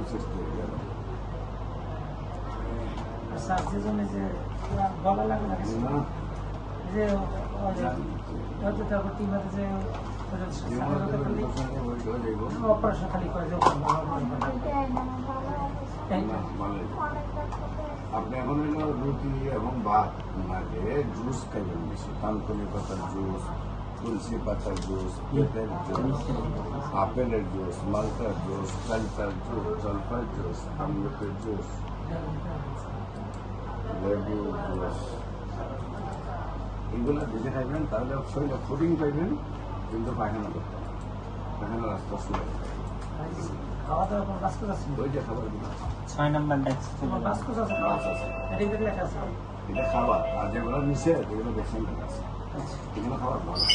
সুস্থ হয়ে গেল। স্যার যে জন্য যে বলা লাগে না না যে হয়তো তারপর টিমাতে যে অপারেশন খালি করে যে আপনি এখন হলো রুটি এবং ভাত লাগে জুস খাইবেন বেশি, কানকনি পাতার জুস, তুলসী পাতার জুস, পেঁপের জুস, আপেলের জুস, মালটার জুস, চালতার জুস, জলপাইয়ের জুস, আমলকের জুস, লেবু জুস, এগুলো বেশি খাইবেন, তাহলে শরীরে প্রোটিন পাইবেন, কিন্তু পায়খানা করতে হবে, পায়খানা রাস্তা শুরু খাওয়া দাওয়া কোনো কাজ করছে ওই যে খাবার 6 নাম্বার ডেস্ক তোমার কাজ করছে এদিকে লেখা আছে এটা খাবার, আর যেগুলো নিচে এগুলো বেশি আছে, এগুলো খাবার ভালো।